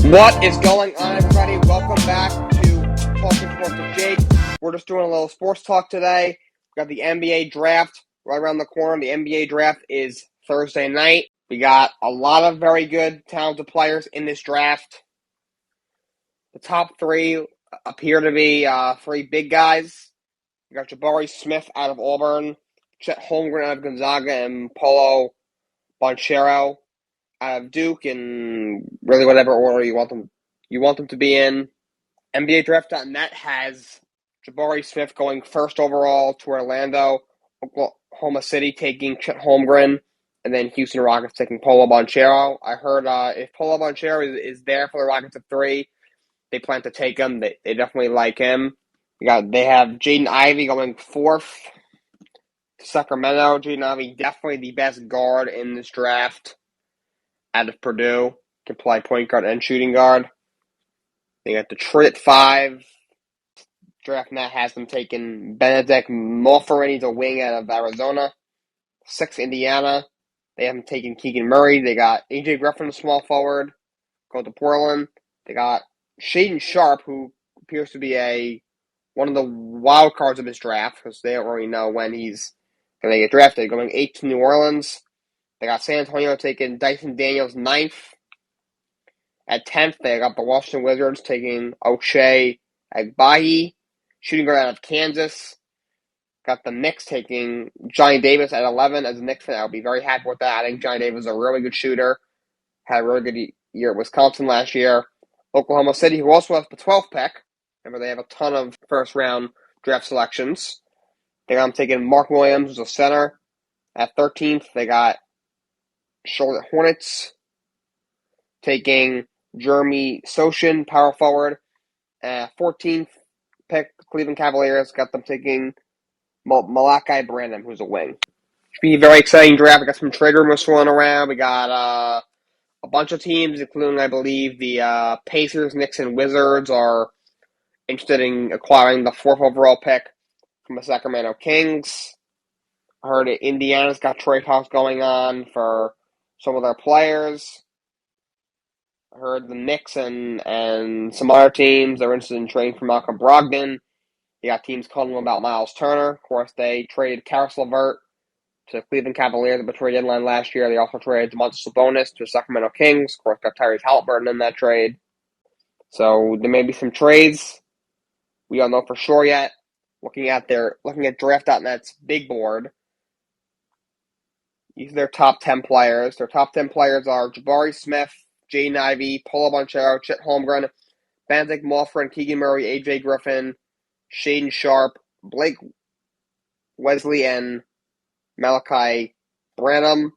What is going on, everybody? Welcome back to Talking Sports with Jake. We're just doing a little sports talk today. We got the NBA draft right around the corner. The NBA draft is Thursday night. We got a lot of very good, talented players in this draft. The top three appear to be three big guys. We got Jabari Smith out of Auburn, Chet Holmgren out of Gonzaga, and Paulo Banchero out of Duke, and really whatever order you want them to be in. NBA Draft.net has Jabari Smith going first overall to Orlando, Oklahoma City taking Chet Holmgren, and then Houston Rockets taking Paulo Banchero. I heard if Paulo Banchero is there for the Rockets at 3, they plan to take him. They definitely like him. They have Jaden Ivey going 4th to Sacramento. Jaden Ivey definitely the best guard in this draft out of Purdue. Can play point guard and shooting guard. They got Detroit at 5. Draft net has them taking Benedict Mulford, a wing out of Arizona. 6 Indiana. They have them taking Keegan Murray. They got AJ Griffin, a small forward, going to Portland. They got Shaedon Sharpe, who appears to be one of the wild cards of this draft, because they don't really know when he's going to get drafted. Going 8 to New Orleans. They got San Antonio taking Dyson Daniels 9th. At 10th, they got the Washington Wizards taking Ochai Agbaji, shooting guard out of Kansas. Got the Knicks taking Johnny Davis at 11. As a Knicks fan, I would be very happy with that. I think Johnny Davis is a really good shooter. Had a really good year at Wisconsin last year. Oklahoma City, who also has the 12th pick. Remember, they have a ton of first-round draft selections. They got them taking Mark Williams, who's a center. At 13th, they got Charlotte Hornets taking Jeremy Sochan, power forward. 14th pick, Cleveland Cavaliers got them taking Malachi Branham, who's a wing. Should be a very exciting draft. We got some trade rumors swirling around. We got a bunch of teams, including, I believe, the Pacers, Knicks, and Wizards are interested in acquiring the 4th overall pick from the Sacramento Kings. I heard that Indiana's got trade talks going on for some of their players. I heard the Knicks and some other teams are interested in trading for Malcolm Brogdon. You got teams calling them about Miles Turner. Of course, they traded Karis LeVert to the Cleveland Cavaliers at the trade deadline last year. They also traded Domantas Sabonis to the Sacramento Kings. Of course, got Tyrese Haliburton in that trade. So there may be some trades. We don't know for sure yet. Looking at Draft.net's big board, these are their top 10 players. Their top 10 players are Jabari Smith, Jaden Ivey, Paulo Banchero, Chet Holmgren, Benedict Mulford, Keegan Murray, AJ Griffin, Shaedon Sharpe, Blake Wesley, and Malachi Branham.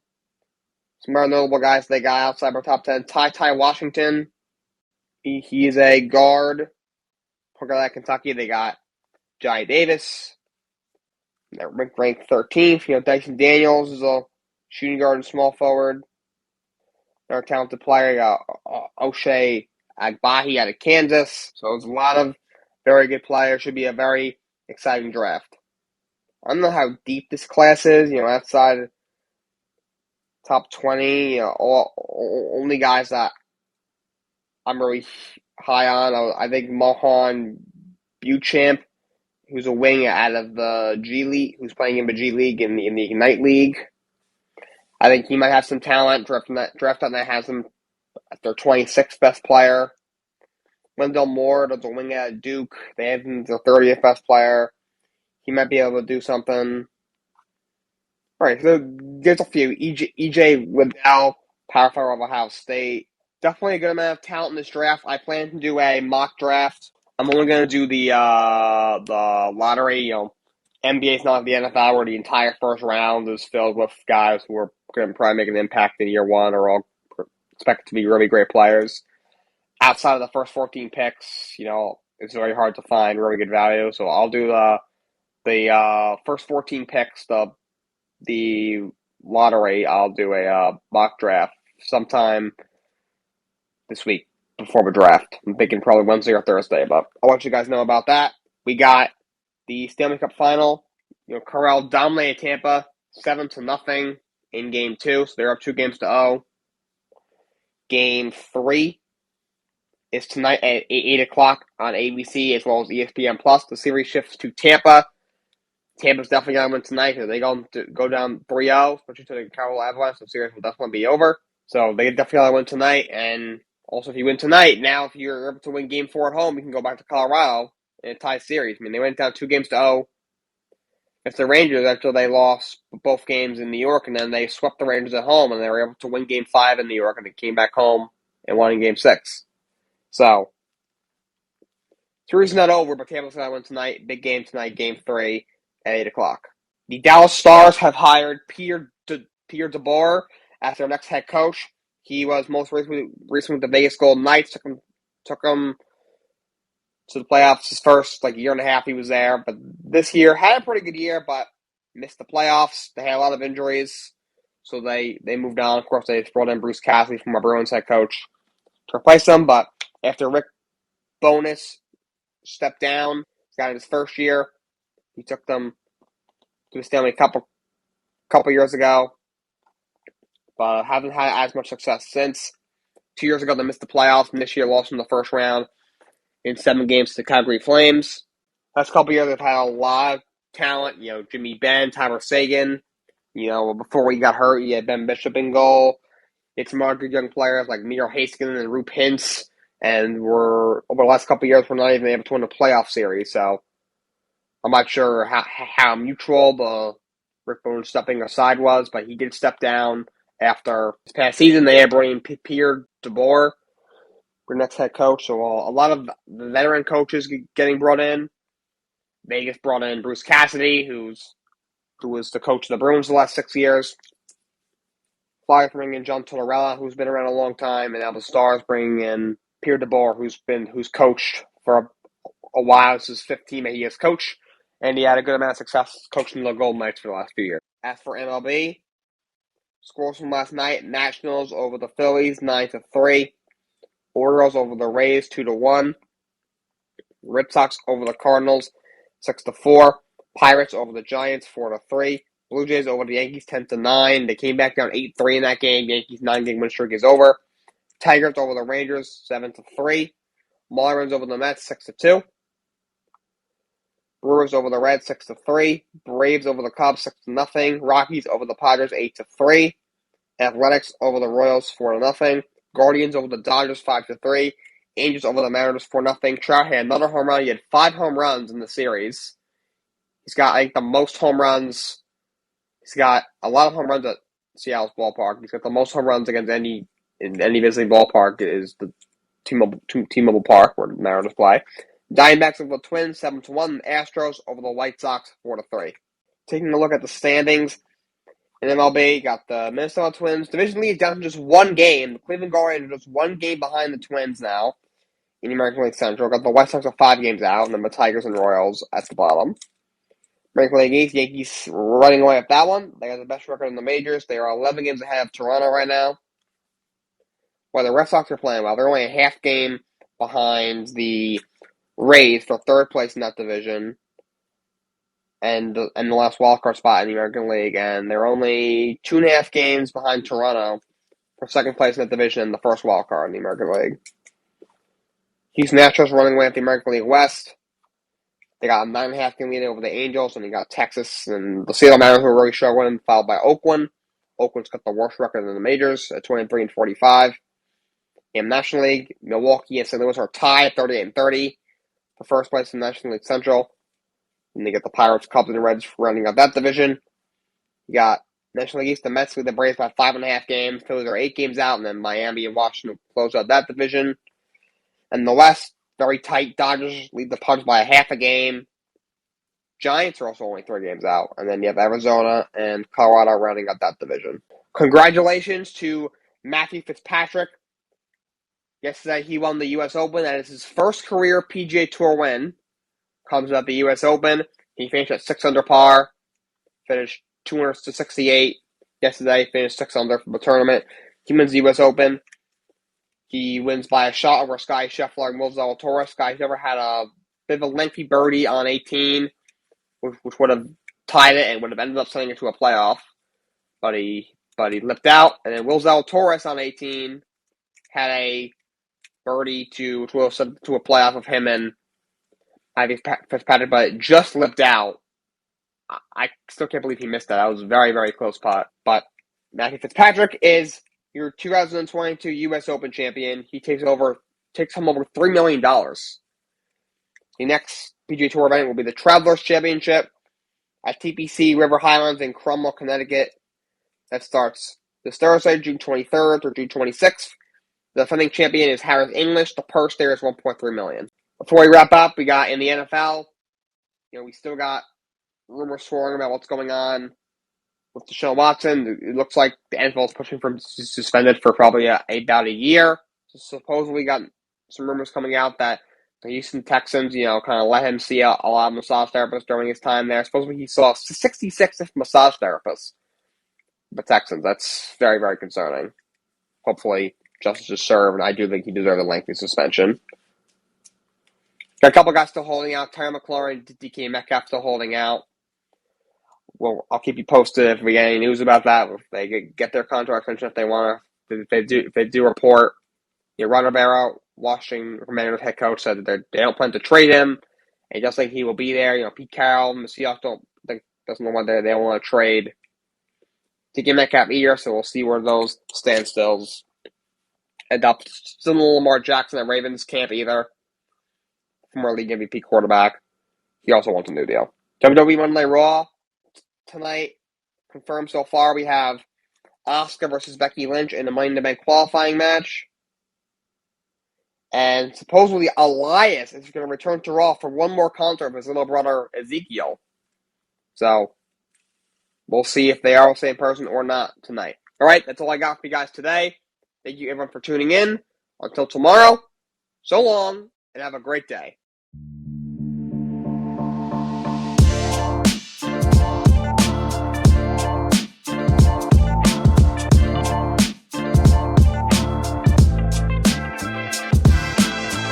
Some other notable guys they got outside our top 10. Ty Washington. He is a guard. At Kentucky, they got Johnny Davis. They're ranked 13th. Dyson Daniels is a shooting guard and small forward. They're a talented player. Ochai Agbaji out of Kansas. So it's a lot of very good players. Should be a very exciting draft. I don't know how deep this class is. Outside top 20, only guys that I'm really high on. I think Mohan Beauchamp, who's a wing out of the G League, who's playing in the G League in the Ignite League. I think he might have some talent. Draft.net has him at their 26th best player. Wendell Moore does a wing out of Duke. They have him as their 30th best player. He might be able to do something. All right, so there's a few. EJ Liddell, power forward of Ohio State. Definitely a good amount of talent in this draft. I plan to do a mock draft. I'm only going to do the lottery. NBA's not the NFL, where the entire first round is filled with guys who are going to probably make an impact in year one, or all expected to be really great players. Outside of the first 14 picks, it's very hard to find really good value. So I'll do the first 14 picks, the lottery. I'll do a mock draft sometime this week before the draft. I'm thinking probably Wednesday or Thursday, but I'll let you guys know about that. We got the Stanley Cup final. Corral dominated Tampa 7-0 in Game 2, so they're up 2-0. Game 3, is tonight at 8 o'clock on ABC as well as ESPN Plus. The series shifts to Tampa. Tampa's definitely going to win tonight because they go down 3-0, especially to the Carolina Avalanche. The series will definitely be over. So they definitely got to win tonight. And also, if you win tonight, now if you're able to win Game 4 at home, you can go back to Colorado and tie series. I mean, they went down 2-0 against the Rangers after they lost both games in New York, and then they swept the Rangers at home, and they were able to win Game 5 in New York, and they came back home and won in Game 6. So, series not over, but Tampa's going to win tonight. Big game tonight, Game 3 at 8 o'clock. The Dallas Stars have hired Pierre DeBoer as their next head coach. He was most recently with the Vegas Golden Knights. Took him to the playoffs his first year and a half he was there. But this year had a pretty good year, but missed the playoffs. They had a lot of injuries, so they moved on. Of course, they brought in Bruce Cassidy from our Bruins head coach to replace him. But after Rick Bowness stepped down, he's got in his first year. He took them to the Stanley Cup a couple years ago, but haven't had as much success since. 2 years ago, they missed the playoffs, and this year lost in the first round in 7 games to the Calgary Flames. Last couple years, they've had a lot of talent. Jimmy Benn, Tyler Seguin. Before he got hurt, you had Ben Bishop in goal. It's some other good young players like Miro Heiskanen and Roop Hintz, and over the last couple years, we're not even able to win a playoff series. So I'm not sure how mutual the Rick Bowness stepping aside was, but he did step down after this past season. They had brought in Pierre DeBoer, their next head coach. So a lot of the veteran coaches getting brought in. Vegas brought in Bruce Cassidy, who was the coach of the Bruins the last 6 years. Flyers bringing in John Tortorella, who's been around a long time, and now the Stars bringing in Pierre DeBoer, who's coached for a while. This is his 5th team that he has coached, and he had a good amount of success coaching the Golden Knights for the last few years. As for MLB, scores from last night: Nationals over the Phillies 9-3, Orioles over the Rays 2-1, Red Sox over the Cardinals 6-4, Pirates over the Giants 4-3. Blue Jays over the Yankees 10-9. They came back down 8-3 in that game. Yankees 9-game win streak is over. Tigers over the Rangers 7-3. Marlins over the Mets 6-2. Brewers over the Reds 6-3. Braves over the Cubs 6-0. Rockies over the Padres 8-3. Athletics over the Royals 4-0. Guardians over the Dodgers 5-3. Angels over the Mariners 4-0. Trout had another home run. He had 5 home runs in the series. He's got, I think, the most home runs. He's got a lot of home runs at Seattle's ballpark. He's got the most home runs against any visiting ballpark is the T-Mobile Park where the Mariners play. Diamondbacks over the Twins 7-1. Astros over the White Sox 4-3. Taking a look at the standings in MLB, you got the Minnesota Twins division lead down to just 1 game. The Cleveland Guardians are just 1 game behind the Twins now in the American League Central. Got the White Sox are 5 games out, and then the Tigers and Royals at the bottom. American League East, Yankees running away with that one. They got the best record in the majors. They are 11 games ahead of Toronto right now. While the Red Sox are playing well, they're only a half game behind the Rays for 3rd place in that division and the last wildcard spot in the American League, and they're only 2.5 games behind Toronto for 2nd place in that division and the first wildcard in the American League. Houston Astros running away with the American League West. They got a 9.5 game lead over the Angels, and you got Texas and the Seattle Mariners who are really struggling, followed by Oakland. Oakland's got the worst record in the majors at 23-45. In the National League, Milwaukee and St. Louis are tied at 38-30 for 1st place in the National League Central. And they get the Pirates, Cubs, and Reds rounding out that division. You got National League East, the Mets lead the Braves by 5.5 games. Phillies are 8 games out, and then Miami and Washington close out that division. And the West, very tight. Dodgers lead the Padres by a half a game. Giants are also only 3 games out. And then you have Arizona and Colorado rounding out that division. Congratulations to Matthew Fitzpatrick. Yesterday he won the U.S. Open. That is his first career PGA Tour win. Comes at the U.S. Open. He finished at 6 under par. Finished 268. Yesterday finished 6 under for the tournament. He wins the U.S. Open. He wins by a shot over Sky Scheffler and Will Zalatoris. Sky's never had a bit of a lengthy birdie on 18, which would have tied it and would have ended up sending it to a playoff. But he lipped out. And then Will Zalatoris on 18 had a birdie to a playoff of him and Ivy Fitzpatrick, but it just slipped out. I still can't believe he missed that. That was a very, very close putt. But Matthew Fitzpatrick is your 2022 U.S. Open champion. He takes home over $3 million. The next PGA Tour event will be the Travelers Championship at TPC River Highlands in Cromwell, Connecticut. That starts this Thursday, June 23rd or June 26th. The defending champion is Harris English. The purse there is $1.3 million. Before we wrap up, we got in the NFL. We still got rumors swirling about what's going on with Deshaun Watson. It looks like the NFL is pushing for him suspended for probably about a year. So supposedly got some rumors coming out that the Houston Texans, kind of let him see a lot of massage therapists during his time there. Supposedly he saw 66 massage therapists. The Texans. That's very, very concerning. Hopefully justice is served, and I do think he deserved a lengthy suspension. Got a couple guys still holding out. Terry McLaurin, DK Metcalf still holding out. Well, I'll keep you posted if we get any news about that. If they get their contract extension, if they want to, if they do report. Ron Rivera, Washington Commanders head coach, said that they don't plan to trade him. And just like he will be there. Pete Carroll, the Seahawks doesn't know whether they want to trade DK Metcalf either. So we'll see where those standstills end up. Still no Lamar Jackson at Ravens camp either. Former league MVP quarterback. He also wants a new deal. WWE Monday Night Raw tonight. Confirmed so far, we have Asuka versus Becky Lynch in the Money in the Bank qualifying match. And supposedly Elias is going to return to Raw for one more concert with his little brother Ezekiel. So we'll see if they are the same person or not tonight. All right, that's all I got for you guys today. Thank you everyone for tuning in. Until tomorrow, so long, and have a great day.